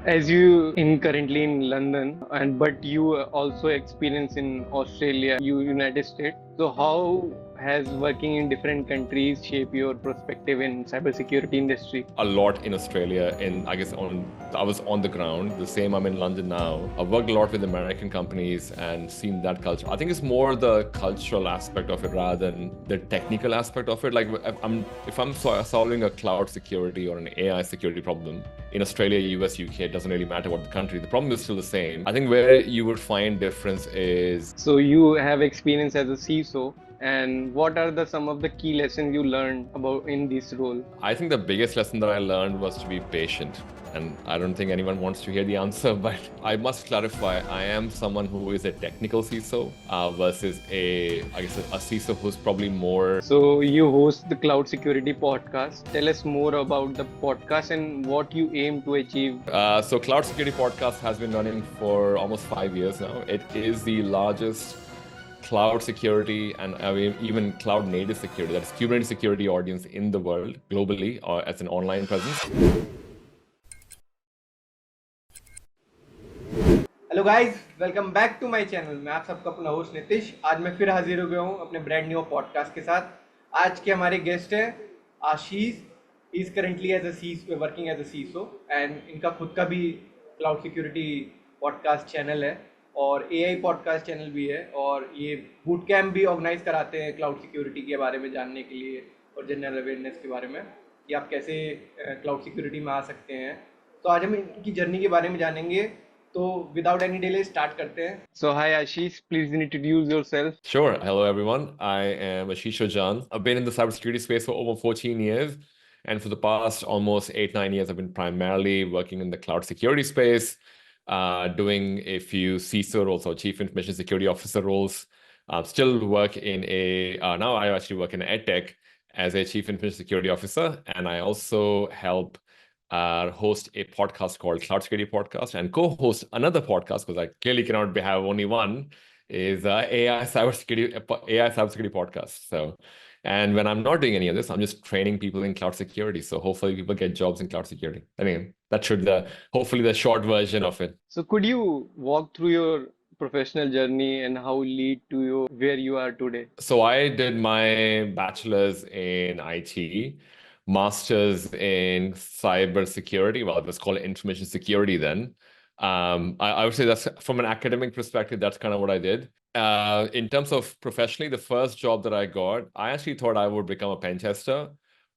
As you in currently in London, and but you also experience in Australia, United States. So how has working in different countries shape your perspective in cybersecurity industry? A lot in Australia. I was on the ground. The same, I'm in London now. I've worked a lot with American companies and seen that culture. I think it's more the cultural aspect of it rather than the technical aspect of it. Like if I'm solving a cloud security or an AI security problem in Australia, US, UK, it doesn't really matter what the country. The problem is still the same. I think where you would find difference is. So you have experience as a CISO, and what are the some of the key lessons you learned about in this role? I think the biggest lesson that I learned was to be patient. And I don't think anyone wants to hear the answer, but I must clarify, I am someone who is a technical CISO versus a CISO who's probably more. So you host the Cloud Security Podcast. Tell us more about the podcast and what you aim to achieve. So Cloud Security Podcast has been running for almost 5 years now. It is the largest cloud security and even cloud native security, that's Kubernetes security audience in the world globally or as an online presence. Hello guys, welcome back to my channel. मैं आप सबका अपना host Nitish. आज मैं फिर हाजिर हो गया हूँ अपने ब्रांड न्यू पॉडकास्ट के साथ। आज के हमारे गेस्ट हैं Ashish. He is currently as a working as a CISO and इनका खुद का भी क्लाउड सिक्योरिटी पॉडकास्ट चैनल है और एआई पॉडकास्ट चैनल भी है, और ये बूट कैम्प भी ऑर्गेनाइज कराते हैं क्लाउड सिक्योरिटी के बारे में जानने के लिए और जनरल अवेयरनेस के बारे में कि आप कैसे क्लाउड सिक्योरिटी में आ सकते हैं। तो आज हम इनकी जर्नी के बारे में जानेंगे। तो without any delay start करते हैं। So hi Ashish, please introduce yourself. Sure. Hello, everyone. I am Ashish Jan. I've been in the cybersecurity space for over 14 years. And for the past almost 8-9 years, I've been primarily working in the cloud security space, doing a few CISO roles or Chief Information Security Officer roles. Still work now I actually work in EdTech as a Chief Information Security Officer. And I also help host a podcast called Cloud Security Podcast and co-host another podcast because I clearly cannot have only one, is AI cybersecurity podcast. So, and when I'm not doing any of this, I'm just training people in cloud security. So hopefully people get jobs in cloud security. I mean, that should hopefully the short version of it. So could you walk through your professional journey and how lead to you where you are today? So I did my bachelor's in IT, master's in cybersecurity. Well, it was called information security then. I would say that's from an academic perspective, that's kind of what I did. In terms of professionally, the first job that I got, I actually thought I would become a pen tester,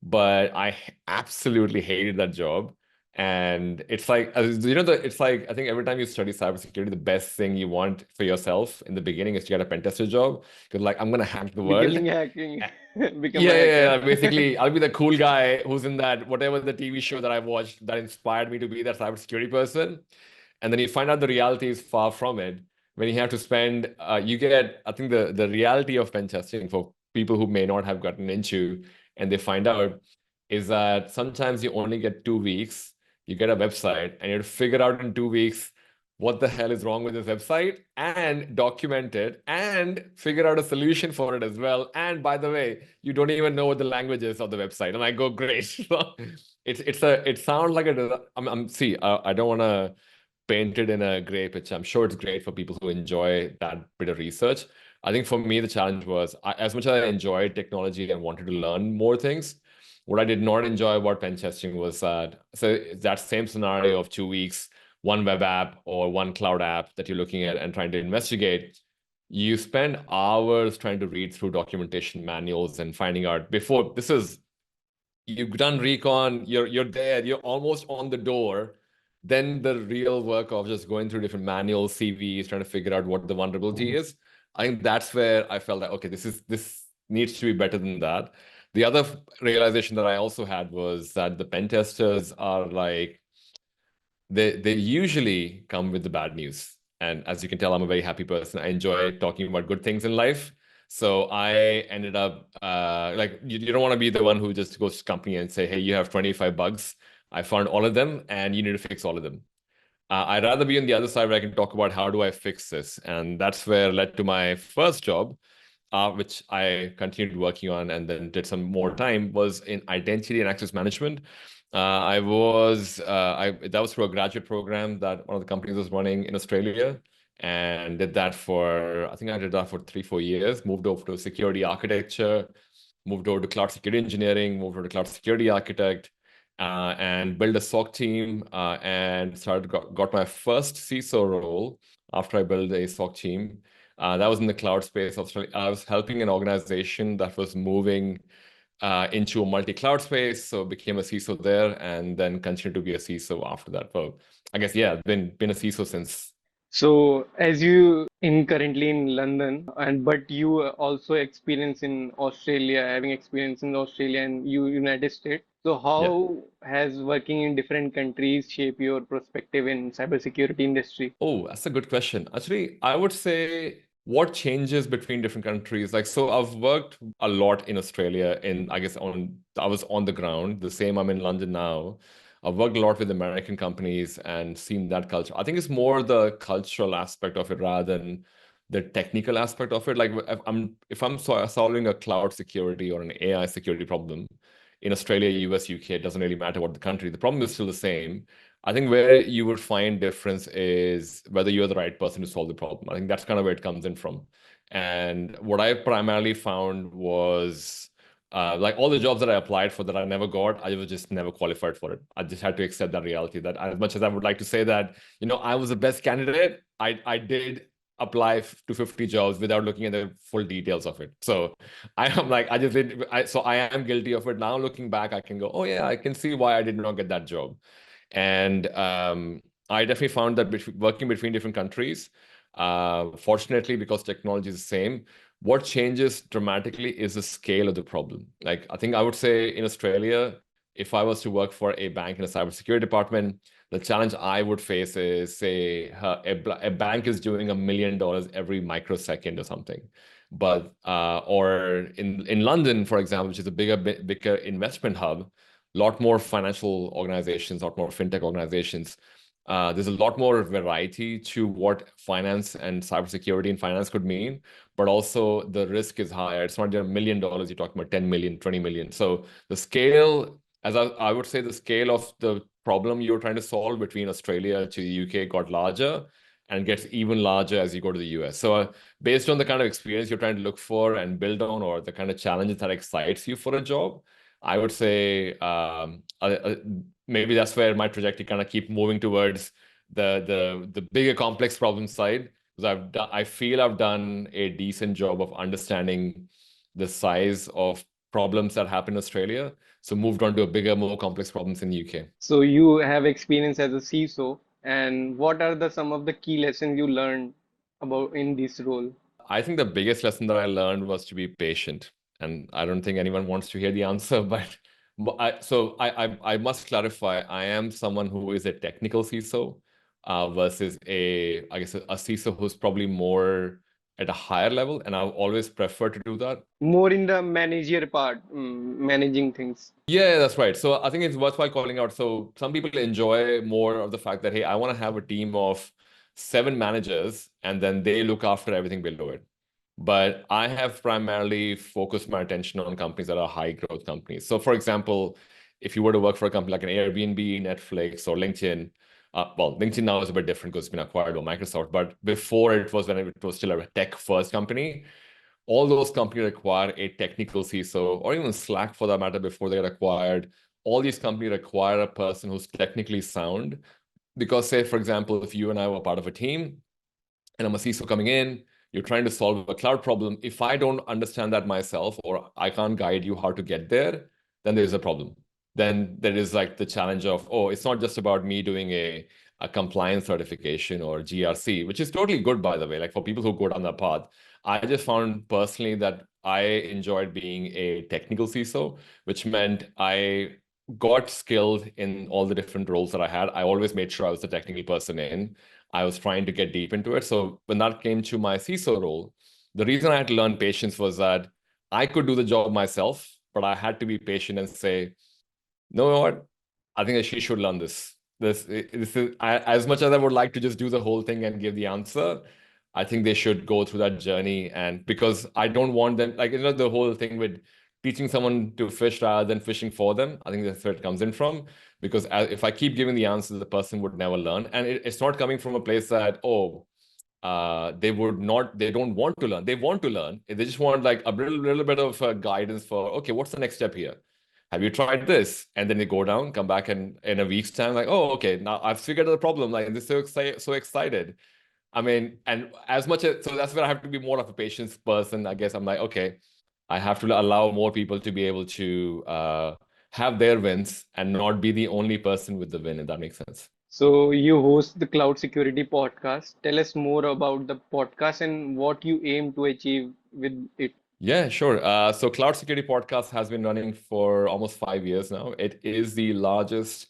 but I absolutely hated that job. And it's like, it's like, I think every time you study cybersecurity, the best thing you want for yourself in the beginning is to get a pen tester job. Because like, I'm going to hack the world. Becoming hacking. Become Yeah. Basically, I'll be the cool guy who's in that, whatever the TV show that I watched that inspired me to be that cybersecurity person. And then you find out the reality is far from it. When you have to spend, I think the reality of pen testing for people who may not have gotten into and they find out is that sometimes you only get 2 weeks. You get a website and you have to figure out in 2 weeks what the hell is wrong with this website and document it and figure out a solution for it as well. And by the way, you don't even know what the language is of the website. And I go, great. It sounds like I don't want to paint it in a gray picture. I'm sure it's great for people who enjoy that bit of research. I think for me, the challenge was as much as I enjoyed technology and wanted to learn more things, what I did not enjoy about pen testing was that same scenario of 2 weeks, one web app or one cloud app that you're looking at and trying to investigate. You spend hours trying to read through documentation manuals and finding out you've done recon, you're there, you're almost on the door. Then the real work of just going through different manuals, CVs, trying to figure out what the vulnerability is. I think that's where I felt like, okay, this needs to be better than that. The other realization that I also had was that the pen testers are like, they usually come with the bad news. And as you can tell, I'm a very happy person. I enjoy talking about good things in life. So I ended up you don't want to be the one who just goes to company and say, hey, you have 25 bugs. I found all of them and you need to fix all of them. I'd rather be on the other side where I can talk about how do I fix this. And that's where led to my first job, which I continued working on and then did some more time, was in identity and access management. That was through a graduate program that one of the companies was running in Australia, and did that for, I think I did that for 3-4 years, moved over to security architecture, moved over to cloud security engineering, moved over to cloud security architect, and built a SOC team, and got my first CISO role after I built a SOC team. That was in the cloud space. I was helping an organization that was moving into a multi-cloud space, so became a CISO there, and then continued to be a CISO after that. Well, I guess yeah, been a CISO since. So, as you in currently in London, and but you also experience in Australia, having experience in Australia and you United States. So, Yeah. how has working in different countries shape your perspective in cybersecurity industry? Oh, that's a good question. Actually, I would say what changes between different countries. Like, so I've worked a lot in Australia I guess I was on the ground. The same, I'm in London now. I've worked a lot with American companies and seen that culture. I think it's more the cultural aspect of it rather than the technical aspect of it. Like if I'm solving a cloud security or an AI security problem in Australia, US, UK, it doesn't really matter what the country. The problem is still the same. I think where you would find difference is whether you're the right person to solve the problem. I think that's kind of where it comes in from. And what I primarily found was like all the jobs that I applied for that I never got, I was just never qualified for it. I just had to accept that reality that as much as I would like to say that, I was the best candidate, I did apply to 50 jobs without looking at the full details of it. So I am like, I just did, so I am guilty of it. Now looking back, I can go, oh yeah, I can see why I did not get that job. And I definitely found that working between different countries, fortunately, because technology is the same, what changes dramatically is the scale of the problem. Like, I think I would say in Australia, if I was to work for a bank in a cybersecurity department, the challenge I would face is, say, a bank is doing $1 million every microsecond or something. But or in London, for example, which is a bigger investment hub, a lot more financial organizations, a lot more fintech organizations. There's a lot more variety to what finance and cybersecurity and finance could mean, but also the risk is higher. It's not just $1 million, you're talking about 10 million, 20 million. So the scale, as I would say, the scale of the problem you're trying to solve between Australia to the UK got larger and gets even larger as you go to the US. So based on the kind of experience you're trying to look for and build on, or the kind of challenges that excites you for a job, I would say maybe that's where my trajectory kind of keep moving towards the bigger complex problem side, because I feel I've done a decent job of understanding the size of problems that happen in Australia. So moved on to a bigger, more complex problems in the UK. So, you have experience as a CISO, and what are the some of the key lessons you learned about in this role? I think the biggest lesson that I learned was to be patient. And I don't think anyone wants to hear the answer, but I must clarify, I am someone who is a technical CISO versus I guess a CISO who's probably more at a higher level, and I've always preferred to do that. More in the manager part, managing things. Yeah, that's right. So I think it's worthwhile calling out. So some people enjoy more of the fact that, hey, I want to have a team of 7 managers and then they look after everything below it. But I have primarily focused my attention on companies that are high growth companies. So for example, if you were to work for a company like an Airbnb, Netflix, or LinkedIn, well, LinkedIn now is a bit different because it's been acquired by Microsoft, but before it was when it was still a tech first company, all those companies require a technical CISO, or even Slack for that matter, before they get acquired. All these companies require a person who's technically sound. Because, say, for example, if you and I were part of a team and I'm a CISO coming in, you're trying to solve a cloud problem. If I don't understand that myself, or I can't guide you how to get there, then there's a problem. Then there is like the challenge of, oh, it's not just about me doing a compliance certification or GRC, which is totally good, by the way, like for people who go down that path. I just found personally that I enjoyed being a technical CISO, which meant I got skilled in all the different roles that I had. I always made sure I was the technical person in. I was trying to get deep into it. So when that came to my CISO role, the reason I had to learn patience was that I could do the job myself, but I had to be patient and say, no, what? I think that she should learn this. This is as much as I would like to just do the whole thing and give the answer. I think they should go through that journey, and because I don't want them, like, the whole thing with teaching someone to fish rather than fishing for them. I think that's where it comes in from. Because if I keep giving the answers, the person would never learn. And it's not coming from a place that, they don't want to learn. They want to learn. They just want like a little bit of guidance for, okay, what's the next step here? Have you tried this? And then they go down, come back, and in a week's time, like, oh, okay, now I've figured out the problem. Like, this is so excited. I mean, and as much as, so that's where I have to be more of a patience person. I guess I'm like, okay, I have to allow more people to be able to have their wins and not be the only person with the win, if that makes sense. So you host the Cloud Security Podcast. Tell us more about the podcast and what you aim to achieve with it. Yeah, sure. So Cloud Security Podcast has been running for almost 5 years now. It is the largest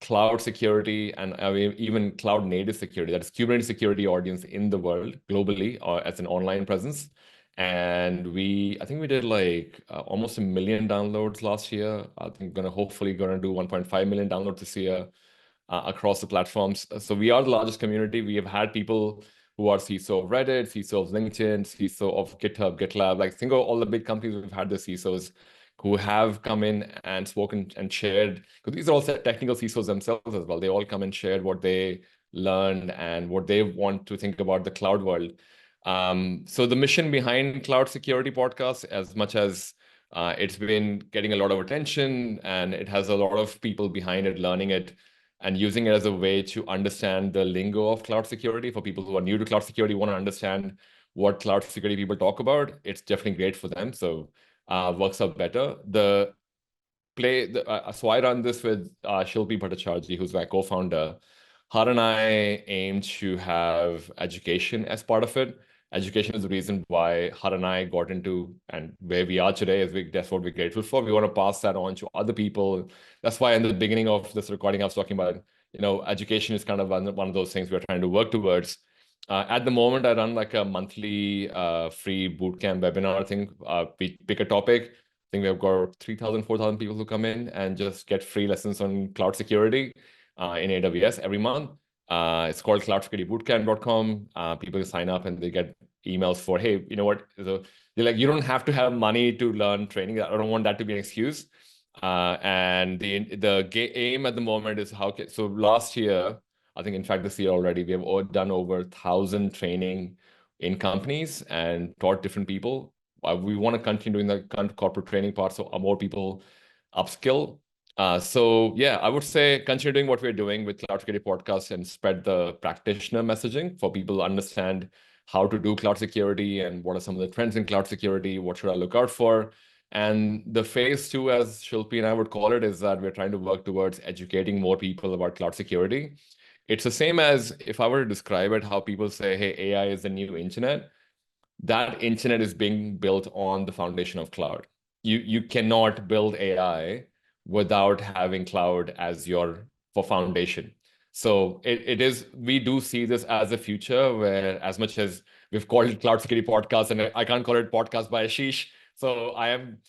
cloud security and even cloud native security, that's Kubernetes security audience in the world globally as an online presence. And I think we did like almost 1 million downloads last year. I think hopefully gonna do 1.5 million downloads this year across the platforms. So we are the largest community. We have had people who are CISO of Reddit, CISO of LinkedIn, CISO of GitHub, GitLab. Like think of all the big companies we've had the CISOs who have come in and spoken and shared, because these are also technical CISOs themselves as well. They all come and shared what they learned and what they want to think about the cloud world. So the mission behind Cloud Security Podcast, as much as it's been getting a lot of attention and it has a lot of people behind it learning it and using it as a way to understand the lingo of cloud security. For people who are new to cloud security, want to understand what cloud security people talk about, it's definitely great for them. So works out better. So I run this with Shilpi Bhattacharjee, who's my co-founder. Her and I aim to have education as part of it. Education is the reason why her and I got into and where we are today. That's what we're grateful for. We want to pass that on to other people. That's why in the beginning of this recording, I was talking about, education is kind of one of those things we're trying to work towards. At the moment, I run like a monthly free bootcamp webinar thing. We pick a topic. I think we've got 3,000, 4,000 people who come in and just get free lessons on cloud security in AWS every month. It's called cloudsecuritybootcamp.com. People sign up and they get emails for, hey, you know what? So they're like, you don't have to have money to learn training. I don't want that to be an excuse. And the aim at the moment is so last year, I think in fact this year already, we have done over 1,000 training in companies and taught different people. We want to continue doing the corporate training part so more people upskill. So yeah, I would say continue doing what we're doing with Cloud Security Podcast and spread the practitioner messaging for people to understand how to do cloud security and what are some of the trends in cloud security, what should I look out for. And the phase 2, as Shilpi and I would call it, is that we're trying to work towards educating more people about cloud security. It's the same as if I were to describe it, how people say, hey, AI is the new internet. That internet is being built on the foundation of cloud. You cannot build AI without having cloud as your foundation. So we do see this as a future where, as much as we've called it Cloud Security Podcast, and I can't call it podcast by Ashish. So I'm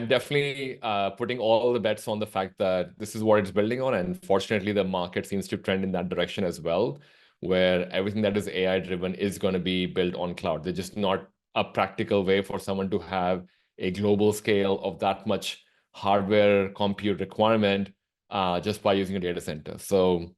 definitely putting all the bets on the fact that this is what it's building on. And fortunately, the market seems to trend in that direction as well, where everything that is AI driven is going to be built on cloud. They're just not a practical way for someone to have a global scale of that much hardware compute requirement just by using a data center. So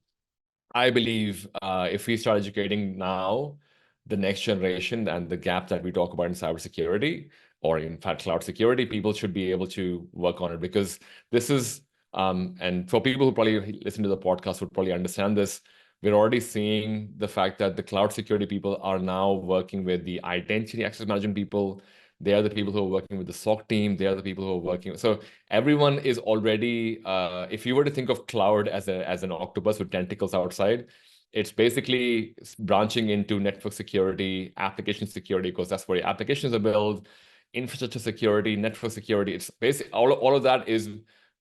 I believe if we start educating now, the next generation and the gap that we talk about in cybersecurity, or in fact, cloud security, people should be able to work on it, because this is, and for people who probably listen to the podcast would probably understand this, we're already seeing the fact that the cloud security people are now working with the identity access management people. They are the people who are working with the SOC team. They are the people who are working. So everyone is already, if you were to think of cloud as an octopus with tentacles outside, it's basically branching into network security, application security, because that's where your applications are built, infrastructure security, network security. It's basically all of that is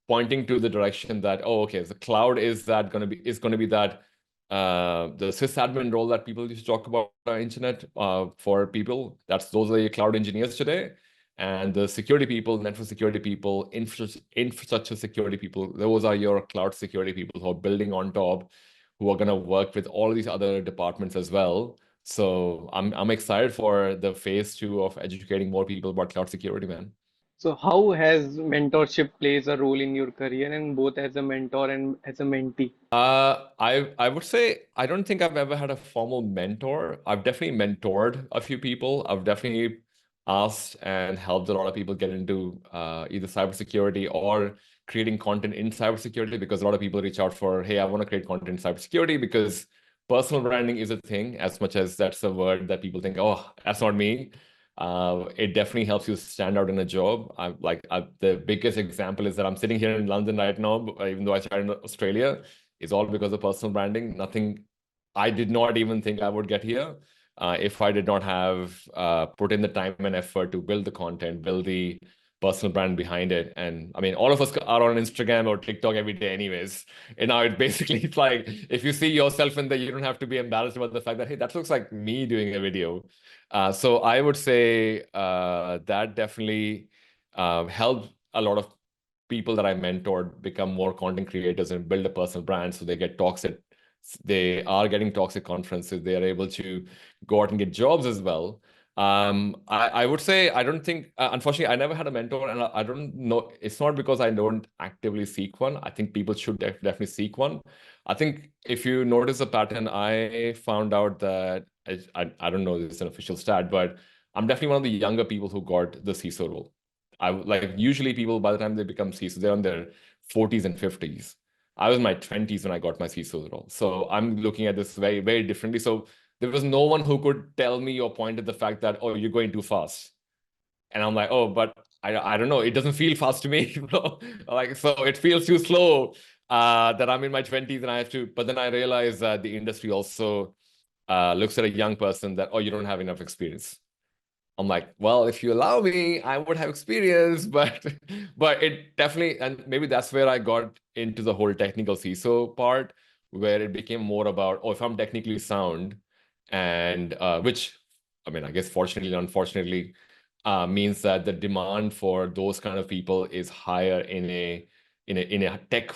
pointing to the direction that, oh, okay, the cloud is going to be that the sysadmin role that people used to talk about internet for people. Those are your cloud engineers today. And the security people, network security people, infrastructure security people, those are your cloud security people who are building on top, who are going to work with all these other departments as well. So I'm excited for the phase 2 of educating more people about cloud security, man. So how has mentorship plays a role in your career and both as a mentor and as a mentee? I would say I don't think I've ever had a formal mentor. I've definitely mentored a few people. I've definitely asked and helped a lot of people get into either cybersecurity or creating content in cybersecurity, because a lot of people reach out for, hey, I want to create content in cybersecurity, because personal branding is a thing, as much as that's a word that people think, oh, that's not me. It definitely helps you stand out in a job. The biggest example is that I'm sitting here in London right now, even though I started in Australia. It's all because of personal branding. Nothing, I did not even think I would get here if I did not have put in the time and effort to build the content, build the personal brand behind it. And I mean, all of us are on Instagram or TikTok every day anyways. And now it basically, it's like, if you see yourself in there, you don't have to be embarrassed about the fact that, hey, that looks like me doing a video. So I would say that definitely helped a lot of people that I mentored become more content creators and build a personal brand. So they are getting talks at conferences. They are able to go out and get jobs as well. I would say I don't think, unfortunately, I never had a mentor, and I don't know. It's not because I don't actively seek one. I think people should definitely seek one. I think if you notice a pattern, I found out that I don't know if it's an official stat, but I'm definitely one of the younger people who got the CISO role. Usually people by the time they become CISO, they're on their 40s and 50s. I was in my 20s when I got my CISO role. So I'm looking at this very, very differently. So there was no one who could tell me or point at the fact that, oh, you're going too fast. And I'm like, oh, but I don't know. It doesn't feel fast to me, bro. Like, so it feels too slow that I'm in my 20s and I have to. But then I realized that the industry also looks at a young person that, oh, you don't have enough experience. I'm like, well, if you allow me, I would have experience, but it definitely, and maybe that's where I got into the whole technical CISO part, where it became more about, oh, if I'm technically sound, and which, I mean, I guess fortunately and unfortunately, means that the demand for those kind of people is higher in a tech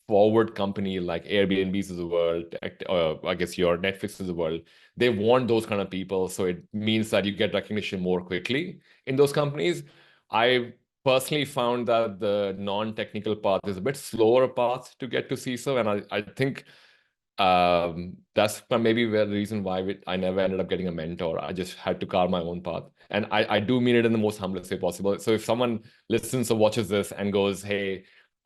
forward company like Airbnb's of the world, I guess your Netflix of the world. They want those kind of people, so it means that you get recognition more quickly in those companies. I personally found that the non-technical path is a bit slower path to get to CISO, and I think that's maybe the reason why I never ended up getting a mentor. I just had to carve my own path. And I do mean it in the most humblest way possible. So if someone listens or watches this and goes, hey,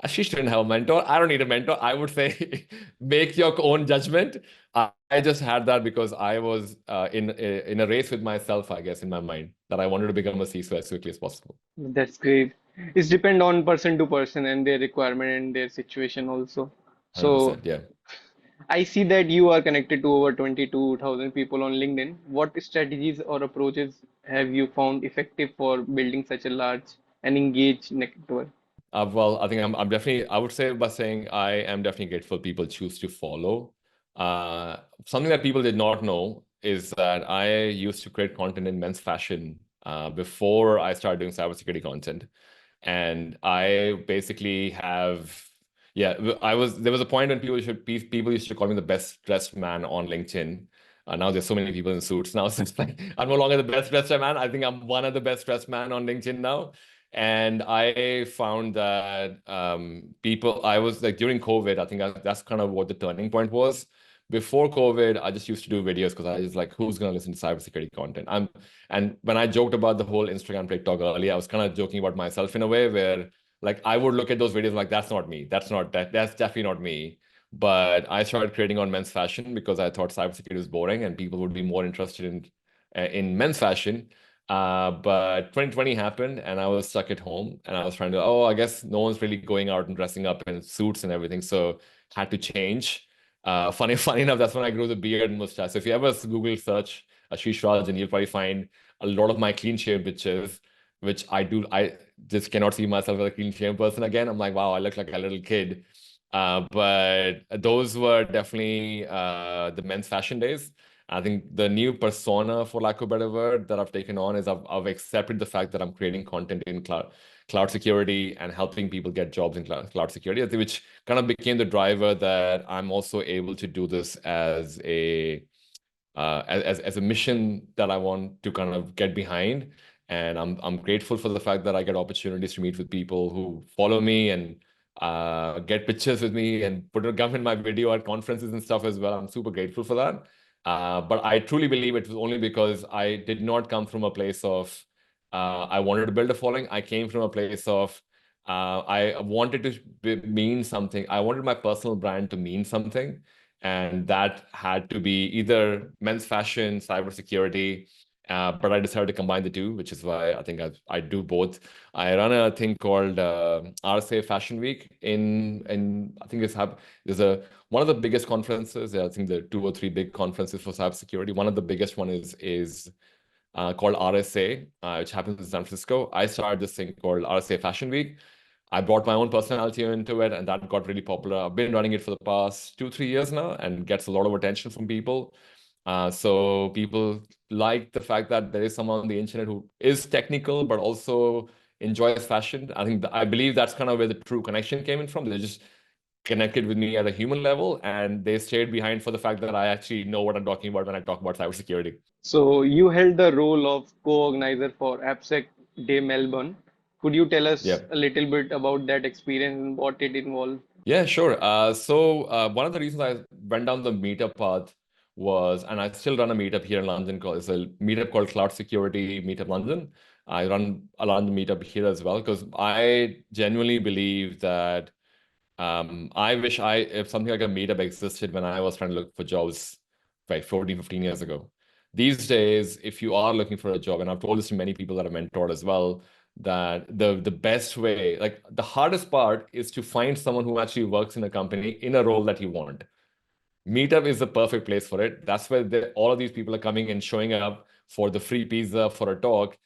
she shouldn't have a mentor, I don't need a mentor, I would say, make your own judgment. I just had that because I was in a race with myself, I guess, in my mind, that I wanted to become a CISO as quickly as possible. That's great. It's depend on person to person and their requirement and their situation also. So 100%, yeah. I see that you are connected to over 22,000 people on LinkedIn. What strategies or approaches have you found effective for building such a large and engaged network? Well, I think I'm definitely, I would say by saying I am definitely grateful people choose to follow. Something that people did not know is that I used to create content in men's fashion before I started doing cybersecurity content. And I basically have, yeah, there was a point when people used to call me the best dressed man on LinkedIn. Now there's so many people in suits now. So it's like, I'm no longer the best dressed man. I think I'm one of the best dressed man on LinkedIn now. And I found that I was like during COVID, I think that's kind of what the turning point was. Before COVID, I just used to do videos because I was like, who's going to listen to cybersecurity content? And when I joked about the whole Instagram TikTok earlier, I was kind of joking about myself in a way where like I would look at those videos like, that's not me. That's definitely not me. But I started creating on men's fashion because I thought cybersecurity was boring and people would be more interested in men's fashion. But 2020 happened and I was stuck at home and I was trying to, oh, I guess no one's really going out and dressing up in suits and everything. So had to change. Funny enough, that's when I grew the beard and mustache. So if you ever Google search Ashish Raj, and you'll probably find a lot of my clean shave pictures, which I do. I just cannot see myself as a clean shave person again. I'm like, wow, I look like a little kid. But those were definitely the men's fashion days. I think the new persona, for lack of a better word, that I've taken on is I've accepted the fact that I'm creating content in cloud security and helping people get jobs in cloud security, which kind of became the driver that I'm also able to do this as a mission that I want to kind of get behind And I'm grateful for the fact that I get opportunities to meet with people who follow me and get pictures with me and put a gum in my video at conferences and stuff as well. I'm super grateful for that. But I truly believe it was only because I did not come from a place of I wanted to build a following. I came from a place of I wanted to mean something. I wanted my personal brand to mean something. And that had to be either men's fashion, cybersecurity, but I decided to combine the two, which is why I think I do both. I run a thing called RSA Fashion Week in I think there's one of the biggest conferences. I think there are 2 or 3 big conferences for cybersecurity. One of the biggest one is called RSA, which happens in San Francisco. I started this thing called RSA Fashion Week. I brought my own personality into it, and that got really popular. I've been running it for the past 2, 3 years now, and gets a lot of attention from people. So people like the fact that there is someone on the internet who is technical but also enjoys fashion. I believe that's kind of where the true connection came in from. They just connected with me at a human level, and they stayed behind for the fact that I actually know what I'm talking about when I talk about cybersecurity. So you held the role of co-organizer for AppSec Day Melbourne. Could you tell Yeah. us a little bit about that experience and what it involved? Yeah, sure. So one of the reasons I went down the meetup path was, and I still run a meetup here in London it's a meetup called Cloud Security Meetup London. I run a London meetup here as well because I genuinely believe that I wish if something like a meetup existed when I was trying to look for jobs like 14, 15 years ago. These days, if you are looking for a job, and I've told this to many people that I've mentored as well, that the best way, like the hardest part is to find someone who actually works in a company in a role that you want. Meetup is the perfect place for it. That's where all of these people are coming and showing up for the free pizza, for a talk.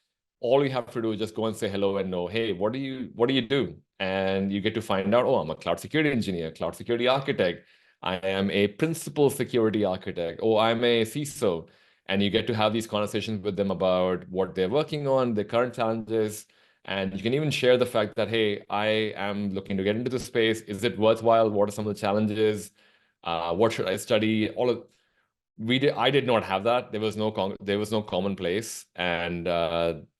All you have to do is just go and say hello and know, hey, what do you do? And you get to find out, oh, I'm a cloud security engineer, cloud security architect. I am a principal security architect, or I'm a CISO. And you get to have these conversations with them about what they're working on, their current challenges. And you can even share the fact that, hey, I am looking to get into the space. Is it worthwhile? What are some of the challenges? What should I study? I did not have that. There was no commonplace, and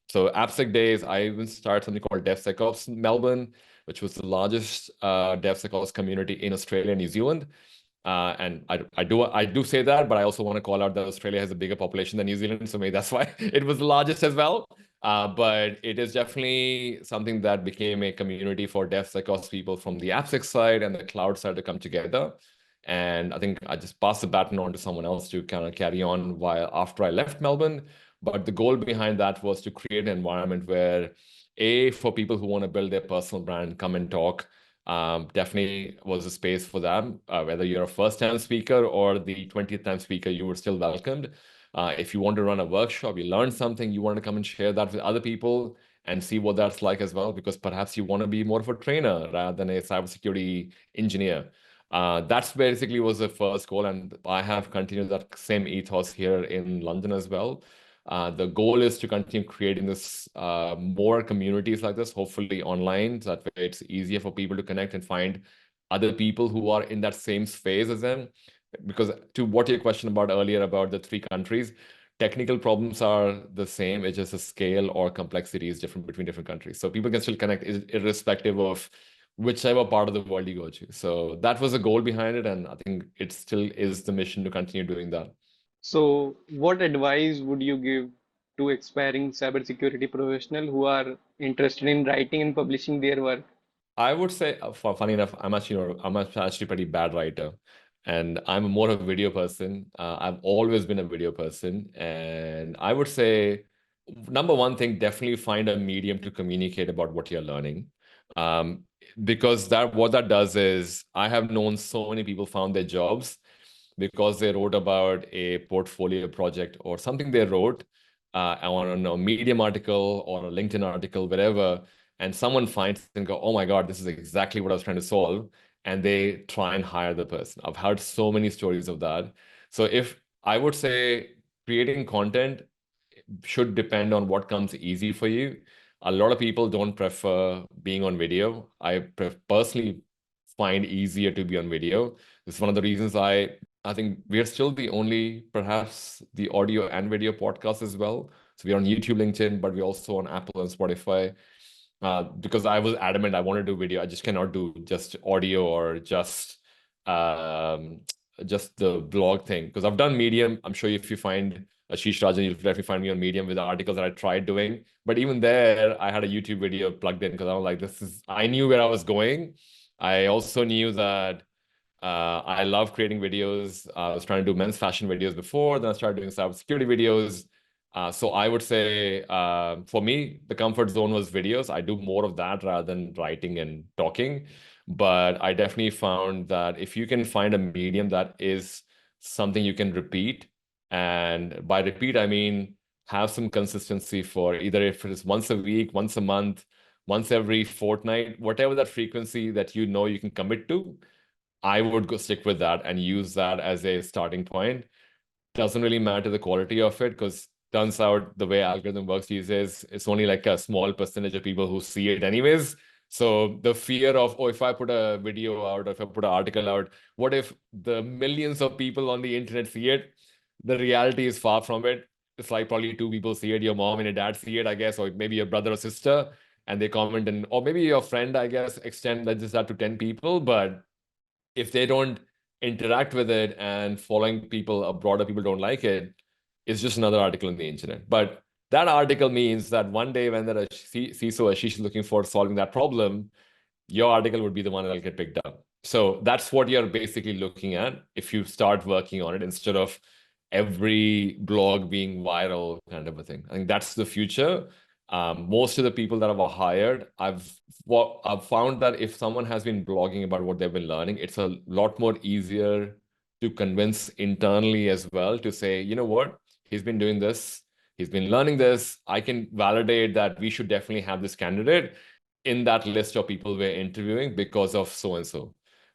so AppSec days, I even started something called DevSecOps Melbourne, which was the largest DevSecOps community in Australia and New Zealand. And I do say that, but I also want to call out that Australia has a bigger population than New Zealand, so maybe that's why it was the largest as well. But it is definitely something that became a community for DevSecOps people from the AppSec side and the cloud side to come together. And I think I just passed the baton on to someone else to kind of carry on while after I left Melbourne. But the goal behind that was to create an environment where, for people who want to build their personal brand, come and talk. Definitely was a space for them. Whether you're a first-time speaker or the 20th time speaker, you were still welcomed. If you want to run a workshop, you learn something, you want to come and share that with other people and see what that's like as well, because perhaps you want to be more of a trainer rather than a cybersecurity engineer. That's basically was the first goal, and I have continued that same ethos here in London as well. The goal is to continue creating this more communities like this, hopefully online, so that way it's easier for people to connect and find other people who are in that same phase as them. Because to what your question about earlier about the 3 countries, technical problems are the same. It's just the scale or complexity is different between different countries. So people can still connect irrespective of whichever part of the world you go to. So that was the goal behind it, and I think it still is the mission to continue doing that. So what advice would you give to aspiring cybersecurity professional who are interested in writing and publishing their work? I would say, funny enough, I'm actually a pretty bad writer, and I'm more of a video person. I've always been a video person, and I would say, number one thing, definitely find a medium to communicate about what you're learning, um, because what that does is, I have known so many people found their jobs because they wrote about a portfolio project or something they wrote on a Medium article or a LinkedIn article, wherever, and someone finds it and go, oh my God, this is exactly what I was trying to solve. And they try and hire the person. I've heard so many stories of that. So if I would say creating content should depend on what comes easy for you. A lot of people don't prefer being on video. I personally find easier to be on video. This is one of the reasons I think we're still the only, perhaps the audio and video podcast as well, So we're on YouTube, LinkedIn, but we're also on Apple and Spotify. Because I was adamant I want to do video. I just cannot do just audio or um, just the blog thing. Because I've done Medium. I'm sure if you find Ashish Rajan, you'll definitely find me on Medium with the articles that I tried doing. But even there, I had a YouTube video plugged in because I was like, I knew where I was going. I also knew that I love creating videos. I was trying to do men's fashion videos before, then I started doing cybersecurity videos. So I would say for me, the comfort zone was videos. I do more of that rather than writing and talking. But I definitely found that if you can find a medium that is something you can repeat, and by repeat, I mean have some consistency for either if it is once a week, once a month, once every fortnight, whatever that frequency that you know you can commit to, I would go stick with that and use that as a starting point. Doesn't really matter the quality of it, because turns out the way algorithm works these days, it's only like a small percentage of people who see it anyways. So the fear of, oh, if I put a video out or if I put an article out, what if the millions of people on the internet see it? The reality is far from it. It's like probably two people see it, your mom and your dad see it, I guess, or maybe your brother or sister, and they comment, and or maybe your friend, I guess, extend that just that to 10 people. But if they don't interact with it and following people or broader people don't like it, it's just another article on the internet. But that article means that one day when there are CISO Ashish is looking for solving that problem, your article would be the one that'll get picked up. So that's what you're basically looking at if you start working on it, instead of every blog being viral kind of a thing. I think that's the future. Most of the people that I've hired, I've found that if someone has been blogging about what they've been learning, it's a lot more easier to convince internally as well to say, you know what, he's been doing this, he's been learning this, I can validate that we should definitely have this candidate in that list of people we're interviewing because of so and so,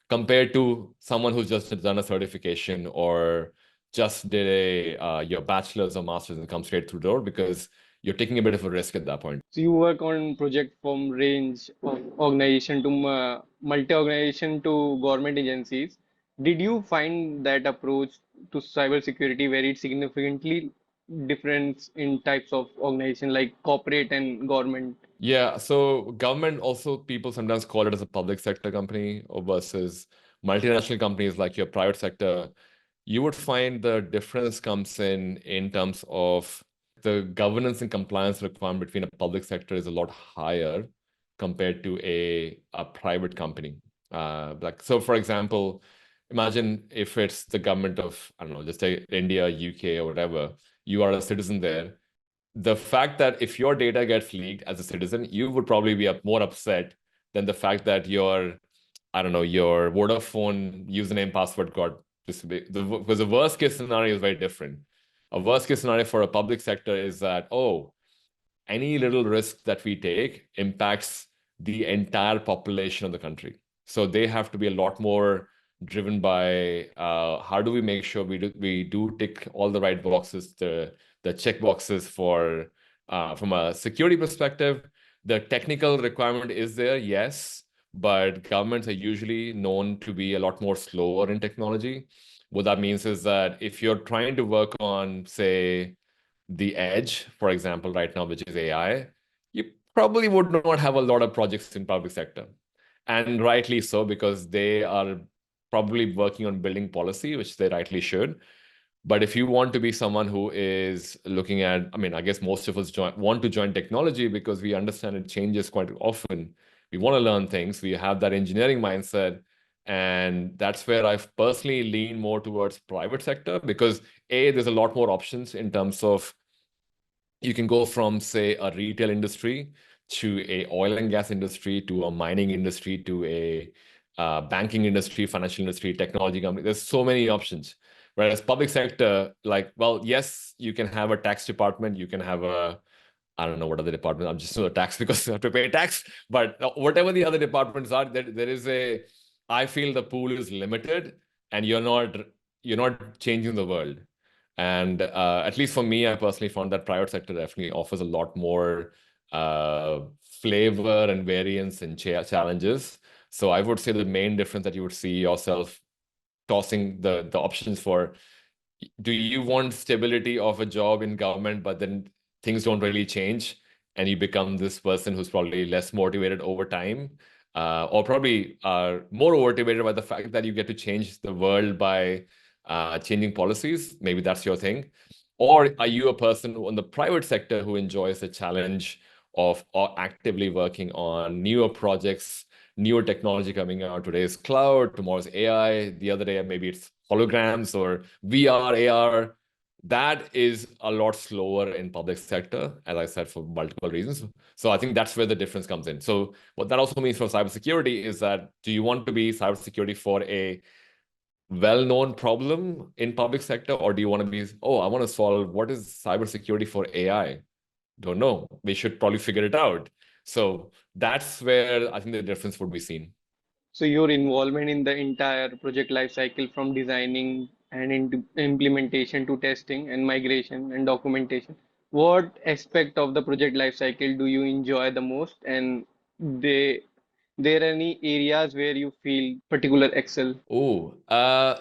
compared to someone who's just done a certification or just did your bachelor's or master's and come straight through the door, because you're taking a bit of a risk at that point. So you work on project from range of organization to multi-organization to government agencies. Did you find that approach to cybersecurity varied significantly difference in types of organization like corporate and government? Yeah, so government also, people sometimes call it as a public sector company or versus multinational companies like your private sector. You would find the difference comes in terms of the governance and compliance requirement between a public sector is a lot higher compared to a private company. Like, so for example, imagine if it's the government of, I don't know, just say India, UK, or whatever, you are a citizen there. The fact that if your data gets leaked as a citizen, you would probably be more upset than the fact that your, I don't know, your Vodafone username password got displayed. Because the worst case scenario is very different. A worst case scenario for a public sector is that, oh, any little risk that we take impacts the entire population of the country. So they have to be a lot more driven by how do we make sure we do tick all the right boxes, the check boxes for from a security perspective. The technical requirement is there, yes, but governments are usually known to be a lot more slower in technology. What that means is that if you're trying to work on, say, the edge, for example, right now, which is AI, you probably would not have a lot of projects in public sector. And rightly so, because they are probably working on building policy, which they rightly should. But if you want to be someone who is looking at, I mean, I guess most of us want to join technology because we understand it changes quite often. We want to learn things. We have that engineering mindset. And that's where I've personally leaned more towards private sector because there's a lot more options in terms of you can go from, say, a retail industry to a oil and gas industry to a mining industry to a banking industry, financial industry, technology company. There's so many options. Whereas public sector, like, well, yes, you can have a tax department, you can have I don't know what other department. I'm just doing a tax because I have to pay tax. But whatever the other departments are, there is I feel the pool is limited, and you're not changing the world. And at least for me, I personally found that private sector definitely offers a lot more flavor and variance and challenges. So I would say the main difference that you would see yourself tossing the options for, do you want stability of a job in government, but then things don't really change, and you become this person who's probably less motivated over time, or probably more motivated by the fact that you get to change the world by changing policies. Maybe that's your thing. Or are you a person in the private sector who enjoys the challenge of actively working on newer projects, newer technology coming out? Today's cloud, tomorrow's AI, the other day maybe it's holograms or VR, AR. That is a lot slower in public sector, as I said, for multiple reasons. So I think that's where the difference comes in. So what that also means for cybersecurity is that, do you want to be cybersecurity for a well-known problem in public sector, or do you want to be, oh, I want to solve what is cybersecurity for AI? Don't know. We should probably figure it out. So that's where I think the difference would be seen. So your involvement in the entire project life cycle from designing and into implementation to testing and migration and documentation. What aspect of the project life cycle do you enjoy the most? And they there any areas where you feel particular excel? Oh,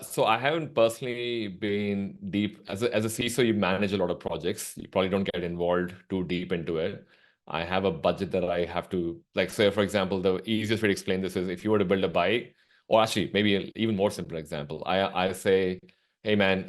so I haven't personally been deep as a CISO. You manage a lot of projects. You probably don't get involved too deep into it. I have a budget that I have to, like, say, for example, the easiest way to explain this is if you were to build a bike, or actually maybe an even more simple example. I say, hey man,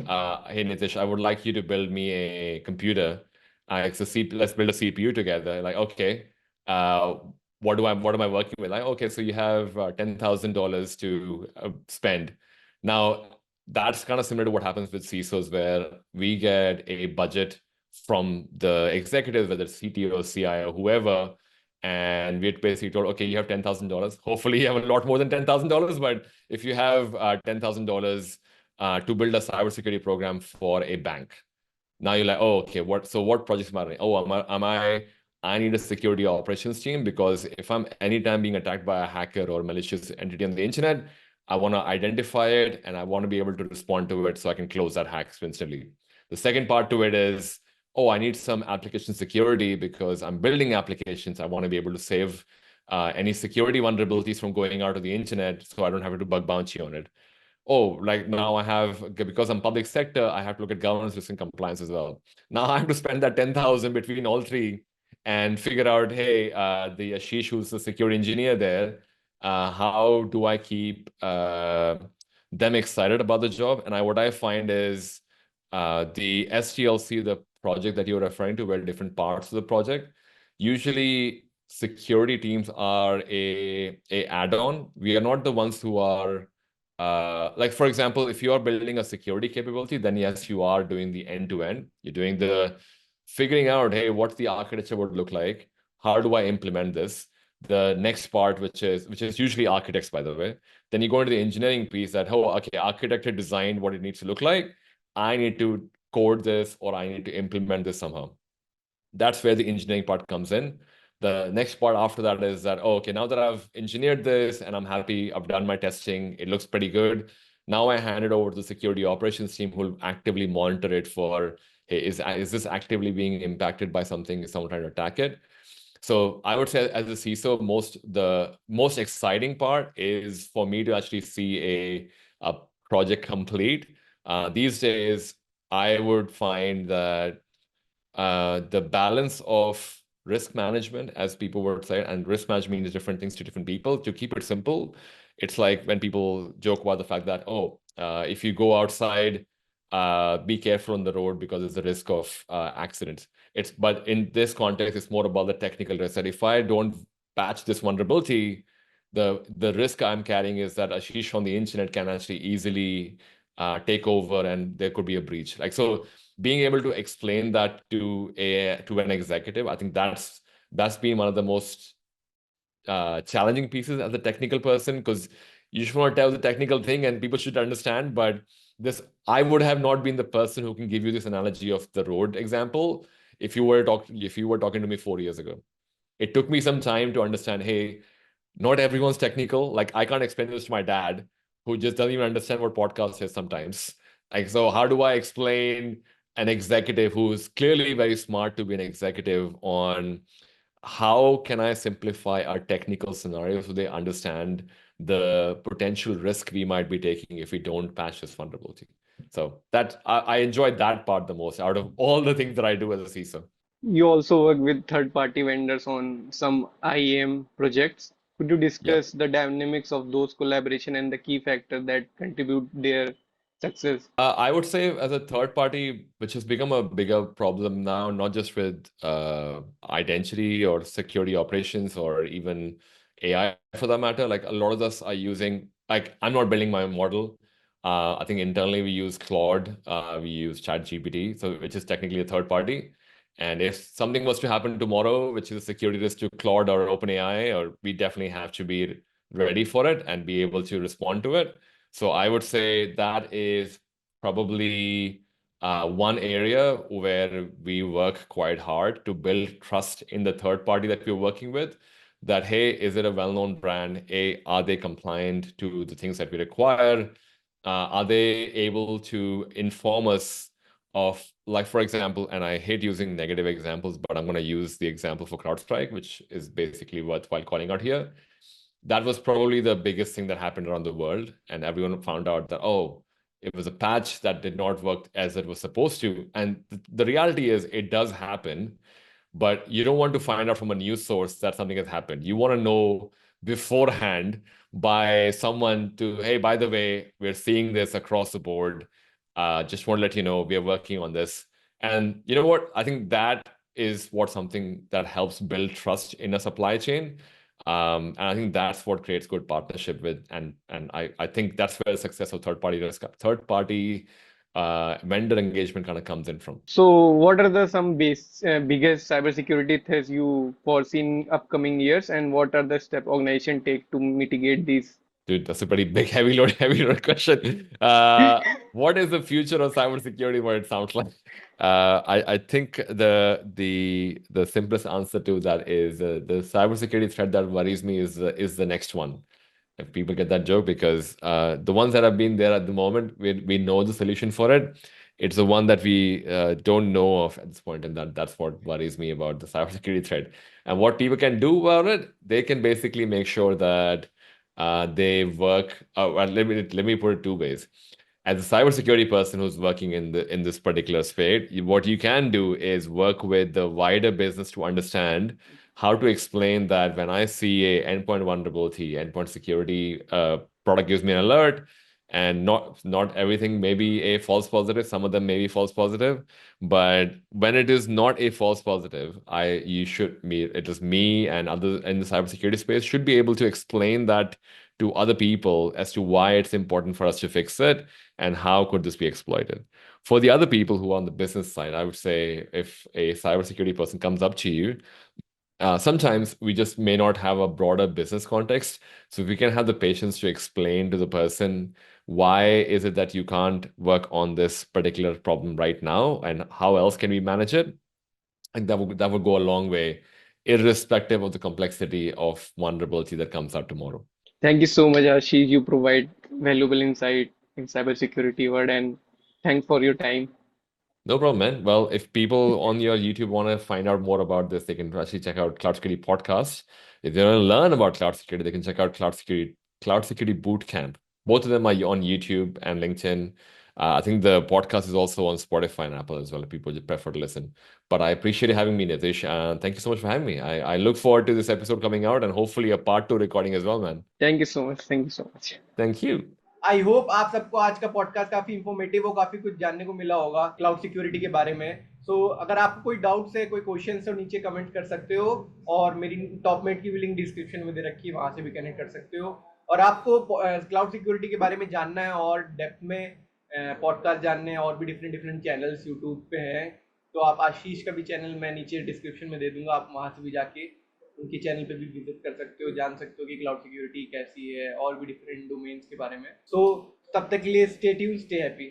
hey Nitish, I would like you to build me a computer. Let's build a CPU together. Like, okay. Uh, what am I working with? Like, okay, so you have $10,000 to spend. Now, that's kind of similar to what happens with CISOs, where we get a budget from the executives, whether it's CTO, CIO, whoever, and we're basically told, okay, you have $10,000. Hopefully, you have a lot more than $10,000, but if you have $10,000 to build a cybersecurity program for a bank, now you're like, oh, okay, what projects am I running? Oh, I need a security operations team, because if I'm anytime being attacked by a hacker or malicious entity on the internet, I want to identify it and I want to be able to respond to it so I can close that hack instantly. The second part to it is, oh, I need some application security because I'm building applications. I want to be able to save any security vulnerabilities from going out to the internet so I don't have to do bug bounty on it. Oh, like now I have, because I'm public sector, I have to look at governance, risk, and compliance as well. Now I have to spend that 10,000 between all three and figure out, hey, the Ashish, who's the security engineer there, how do I keep them excited about the job? And what I find is the STLC, the project that you're referring to, where different parts of the project, usually security teams are a add-on. We are not the ones who are like, for example, if you are building a security capability, then yes, you are doing the end-to-end. You're doing the figuring out, hey, what the architecture would look like. How do I implement this? The next part, which is usually architects, by the way. Then you go into the engineering piece that, oh, okay, architect had designed what it needs to look like. I need to code this, or I need to implement this somehow. That's where the engineering part comes in. The next part after that is that, oh, okay, now that I've engineered this and I'm happy, I've done my testing, it looks pretty good. Now I hand it over to the security operations team, who will actively monitor it for, hey, is this actively being impacted by something? Is someone trying to attack it? So I would say, as a CISO, the most exciting part is for me to actually see a project complete. These days, I would find that the balance of risk management, as people would say, and risk management means different things to different people. To keep it simple, it's like when people joke about the fact that, oh, if you go outside, be careful on the road because there's a risk of accidents. But in this context, it's more about the technical risk, that if I don't patch this vulnerability, the risk I'm carrying is that Ashish on the internet can actually easily take over and there could be a breach. Like, so being able to explain that to an executive, I think that's been one of the most challenging pieces as a technical person, because you just want to tell the technical thing and people should understand. But I would have not been the person who can give you this analogy of the road example if you were talking to me 4 years ago. It took me some time to understand, hey, not everyone's technical. Like, I can't explain this to my dad, who just doesn't even understand what podcast is sometimes. Like, so how do I explain an executive who's clearly very smart to be an executive on how can I simplify our technical scenario so they understand the potential risk we might be taking if we don't patch this vulnerability? So that I enjoyed that part the most out of all the things that I do as a CISO. You also work with third-party vendors on some IAM projects. Could you Yeah. discuss the dynamics of those collaboration and the key factors that contribute their success? I would say as a third party, which has become a bigger problem now, not just with identity or security operations or even AI for that matter. Like a lot of us are using, like I'm not building my own model. I think internally we use Claude, we use ChatGPT, so which is technically a third party. And if something was to happen tomorrow, which is a security risk to Claude or OpenAI, or we definitely have to be ready for it and be able to respond to it. So I would say that is probably one area where we work quite hard to build trust in the third party that we're working with. That, hey, is it a well-known brand? Are they compliant to the things that we require? Are they able to inform us of, like, for example, and I hate using negative examples, but I'm going to use the example for CrowdStrike, which is basically worthwhile calling out here. That was probably the biggest thing that happened around the world. And everyone found out that, oh, it was a patch that did not work as it was supposed to. And the reality is it does happen, but you don't want to find out from a news source that something has happened. You want to know beforehand by someone to, hey, by the way, we're seeing this across the board. Just want to let you know we are working on this. And you know what? I think that is what something that helps build trust in a supply chain. And I think that's what creates good partnership with, and I think that's where the success of third party vendor engagement kind of comes in from. So, what are the some biggest cybersecurity threats you foresee in upcoming years, and what are the step organization take to mitigate these? Dude, that's a pretty big, heavy load question. What is the future of cybersecurity? What it sounds like. I think the simplest answer to that is the cybersecurity threat that worries me is the next one. If people get that joke, because the ones that have been there at the moment, we know the solution for it. It's the one that we don't know of at this point, and that's what worries me about the cybersecurity threat. And what people can do about it, they can basically make sure that they work. Well, let me put it two ways. As a cybersecurity person who's working in this particular space, what you can do is work with the wider business to understand how to explain that when I see a endpoint vulnerability, endpoint security product gives me an alert, and not everything may be a false positive. Some of them may be false positive, but when it is not a false positive, it is me and others in the cybersecurity space should be able to explain that to other people as to why it's important for us to fix it and how could this be exploited. For the other people who are on the business side, I would say if a cybersecurity person comes up to you, sometimes we just may not have a broader business context. So if we can have the patience to explain to the person why is it that you can't work on this particular problem right now and how else can we manage it, and that would go a long way, irrespective of the complexity of vulnerability that comes out tomorrow. Thank you so much, Ashish. You provide valuable insight in cybersecurity world, and thanks for your time. No problem, man. Well, if people on your YouTube want to find out more about this, they can actually check out Cloud Security Podcast. If they want to learn about cloud security, they can check out Cloud Security Bootcamp. Both of them are on YouTube and LinkedIn. I think the podcast is also on Spotify and Apple as well, if people just prefer to listen. But I appreciate you having me, Nitish. Thank you so much for having me. I look forward to this episode coming out and hopefully a part two recording as well, man. Thank you so much. Thank you so much. Thank you. I hope आप सबको आज का podcast काफी informative और काफी कुछ जानने को मिला होगा क्लाउड सिक्योरिटी के बारे में. अगर आपको कोई डाउट्स है, कोई क्वेश्चन है, तो नीचे कमेंट कर सकते हो, और मेरी टॉपमेट की भी लिंक डिस्क्रिप्शन में दे रखी है, वहां से भी कनेक्ट कर सकते हो. और आपको क्लाउड सिक्योरिटी के बारे में जानना है और डेप्थ में पॉडकास्ट जानने हैं, और भी डिफरेंट डिफरेंट चैनल्स यूट्यूब पे हैं, तो आप आशीष का भी चैनल मैं नीचे डिस्क्रिप्शन में दे दूंगा, आप वहां से भी जाके उनके चैनल पे भी विजिट कर सकते हो, जान सकते हो कि क्लाउड सिक्योरिटी कैसी है और भी डिफरेंट डोमेन्स के बारे में. तब तक के लिए स्टे ट्यून्ड, स्टे हैप्पी.